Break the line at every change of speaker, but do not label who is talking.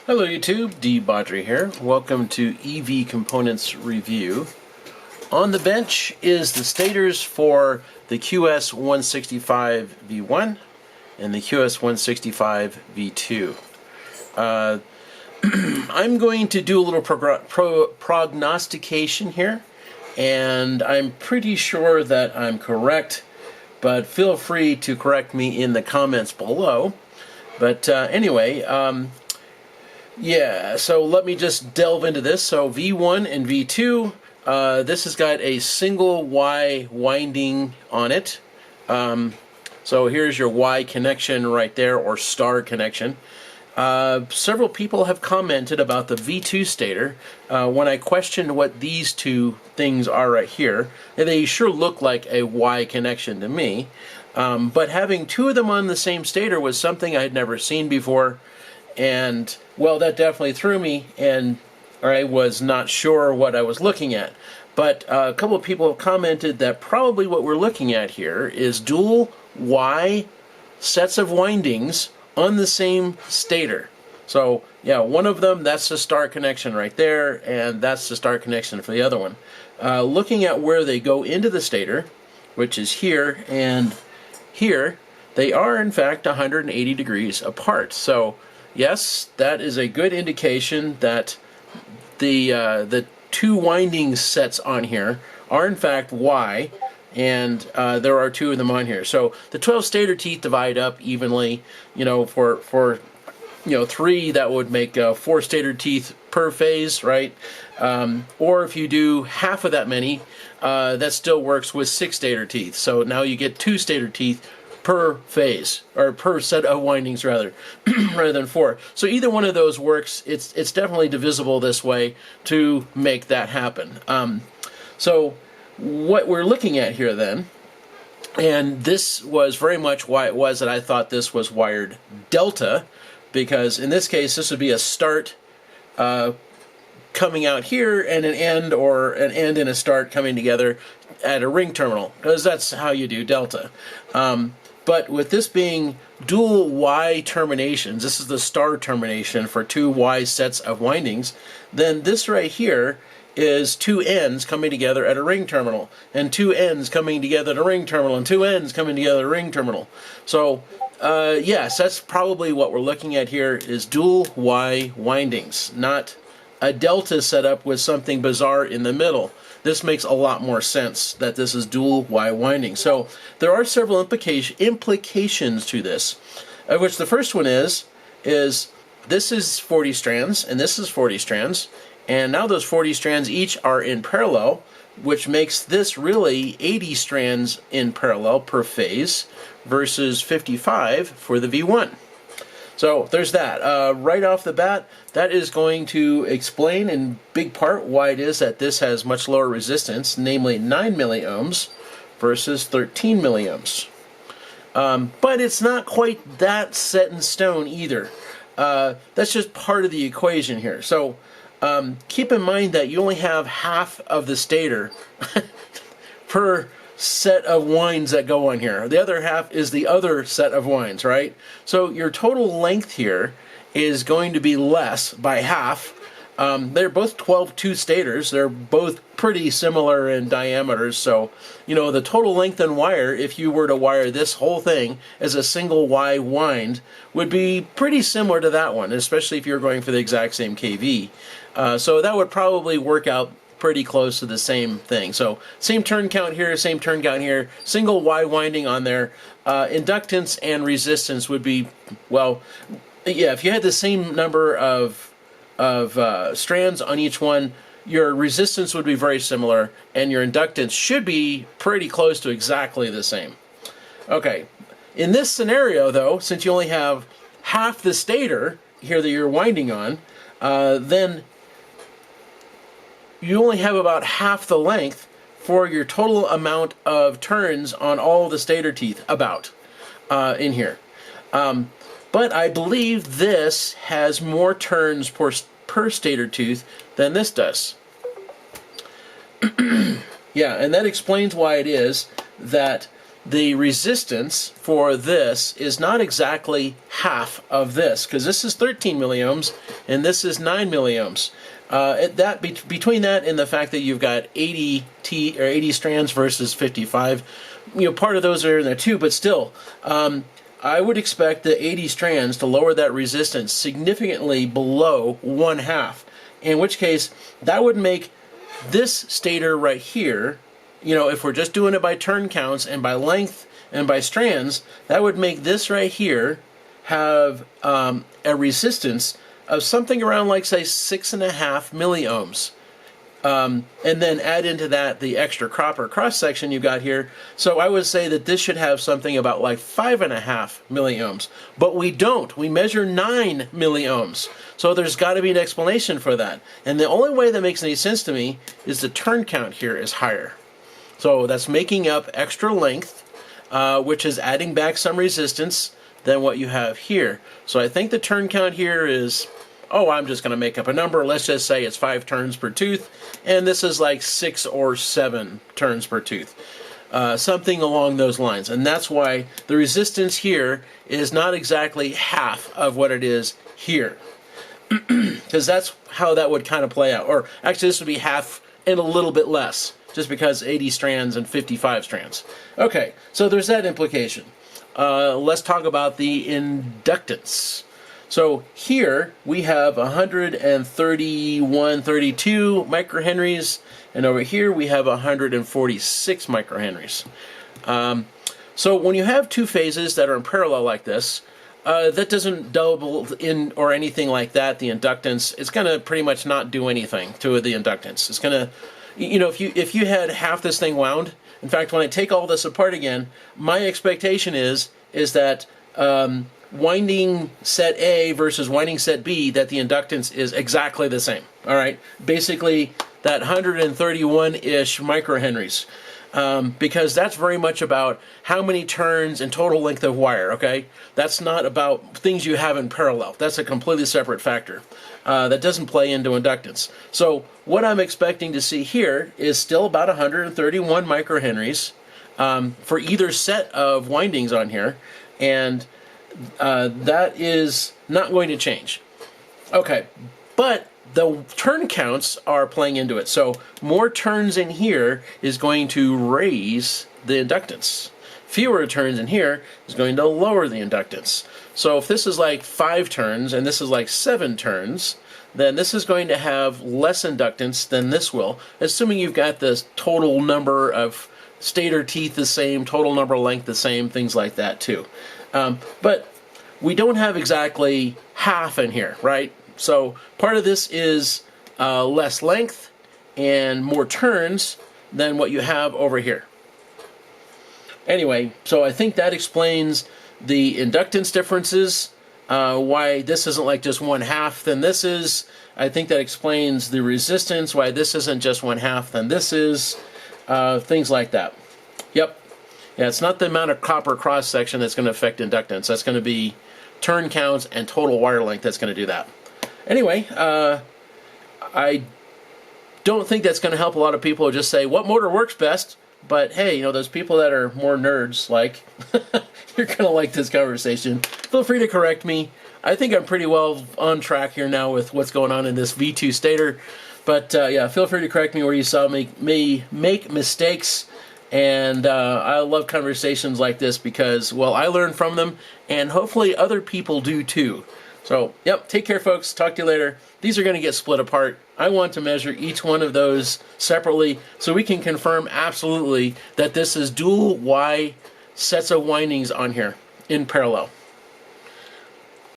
Hello YouTube, De-bodgery here. Welcome to EV Components Review. On the bench is the stators for the QS165v1 and the QS165v2. I'm going to do a little prognostication here, and I'm pretty sure that I'm correct, but feel free to correct me in the comments below. But anyway, yeah, so let me just delve into this. So V1 and V2, this has got a single Y winding on it. So here's your Y connection right there, or star connection. Several people have commented about the V2 stator. When I questioned what these two things are right here, they sure look like a Y connection to me. But having two of them on the same stator was something I had never seen before. And, well, that definitely threw me, and I was not sure what I was looking at. But a couple of people have commented that probably what we're looking at here is dual Y sets of windings on the same stator. So, yeah, one of them, that's the star connection right there, and that's the star connection for the other one. Looking at where they go into the stator, which is here and here, they are, in fact, 180 degrees apart. So, yes, that is a good indication that the two winding sets on here are in fact Y, and there are two of them on here. So the 12 stator teeth divide up evenly. You know, for three, that would make 4 stator teeth per phase, right? Or if you do half of that many, that still works with 6 stator teeth. So now you get 2 stator teeth per phase, or per set of windings rather, rather than 4. So either one of those works. It's definitely divisible this way to make that happen. So what we're looking at here then, and this was very much why it was that I thought this was wired delta, because in this case this would be a start coming out here and an end, or an end and a start coming together at a ring terminal, because that's how you do delta. But with this being dual Y terminations, this is the star termination for 2 Y sets of windings, then this right here is 2 ends coming together at a ring terminal, and 2 ends coming together at a ring terminal, and 2 ends coming together at a ring terminal. So yes, that's probably what we're looking at here, is dual Y windings, not a delta setup with something bizarre in the middle. This makes a lot more sense that this is dual Y winding. So there are several implications to this, of which the first one is this is 40 strands and this is 40 strands, and now those 40 strands each are in parallel, which makes this really 80 strands in parallel per phase versus 55 for the V1. So there's that. Right off the bat, that is going to explain in big part why it is that this has much lower resistance, namely 9 milliohms versus 13 milliohms. But it's not quite that set in stone either. That's just part of the equation here. So keep in mind that you only have half of the stator per set of winds that go on here. The other half is the other set of winds, right? So your total length here is going to be less by half. They're both 12-2 stators. They're both pretty similar in diameters. So, you know, the total length in wire, if you were to wire this whole thing as a single Y wind, would be pretty similar to that one, especially if you're going for the exact same kV. So that would probably work out pretty close to the same thing. So same turn count here, same turn count here, single Y winding on there. Inductance and resistance would be, well, yeah, if you had the same number of strands on each one, your resistance would be very similar, and your inductance should be pretty close to exactly the same. Okay, in this scenario though, since you only have half the stator here that you're winding on, then you only have about half the length for your total amount of turns on all the stator teeth in here. But I believe this has more turns per stator tooth than this does. Yeah, and that explains why it is that the resistance for this is not exactly half of this, because this is 13 milliohms and this is 9 milliohms. Between that and the fact that you've got 80 strands versus 55, part of those are in there too, but still, I would expect the 80 strands to lower that resistance significantly below 1/2, in which case that would make this stator right here, if we're just doing it by turn counts and by length and by strands, that would make this right here have a resistance of something around, like, say, 6.5 milliohms. And then add into that the extra copper cross section you got here. So I would say that this should have something about like 5.5 milliohms. But we don't. We measure 9 milliohms. So there's got to be an explanation for that. And the only way that makes any sense to me is the turn count here is higher. So that's making up extra length, which is adding back some resistance than what you have here. So I think the turn count here is, I'm just going to make up a number. Let's just say it's 5 turns per tooth, and this is like 6 or 7 turns per tooth. Something along those lines. And that's why the resistance here is not exactly half of what it is here. Because that's how that would kind of play out. Or actually, this would be half and a little bit less, just because 80 strands and 55 strands. Okay, so there's that implication. Let's talk about the inductance. So here we have 131.32 microhenries, and over here we have 146 microhenries. So when you have two phases that are in parallel like this, that doesn't double in or anything like that, the inductance. It's going to pretty much not do anything to the inductance. It's going to, if you had half this thing wound, in fact, when I take all this apart again, my expectation is that winding set A versus winding set B, that the inductance is exactly the same. All right, basically that 131-ish microhenries, because that's very much about how many turns and total length of wire. Okay, that's not about things you have in parallel. That's a completely separate factor that doesn't play into inductance. So what I'm expecting to see here is still about 131 microhenries for either set of windings on here, and that is not going to change. Okay, but the turn counts are playing into it. So more turns in here is going to raise the inductance. Fewer turns in here is going to lower the inductance. So if this is like 5 turns and this is like 7 turns, then this is going to have less inductance than this will, assuming you've got the total number of stator teeth the same, total number of length the same, things like that too. But we don't have exactly half in here, right? So part of this is less length and more turns than what you have over here. Anyway, so I think that explains the inductance differences, why this isn't like just 1/2 than this is. I think that explains the resistance, why this isn't just 1/2 than this is, things like that. Yep. Yeah, it's not the amount of copper cross section that's going to affect inductance. That's going to be turn counts and total wire length that's going to do that. Anyway, I don't think that's going to help a lot of people who just say, what motor works best? But hey, those people that are more nerds, like, you're going to like this conversation. Feel free to correct me. I think I'm pretty well on track here now with what's going on in this V2 stator. But yeah, feel free to correct me where you saw me make mistakes. And I love conversations like this because, well, I learn from them, and hopefully other people do too. So, yep, take care, folks. Talk to you later. These are going to get split apart. I want to measure each one of those separately so we can confirm absolutely that this is dual Y sets of windings on here in parallel.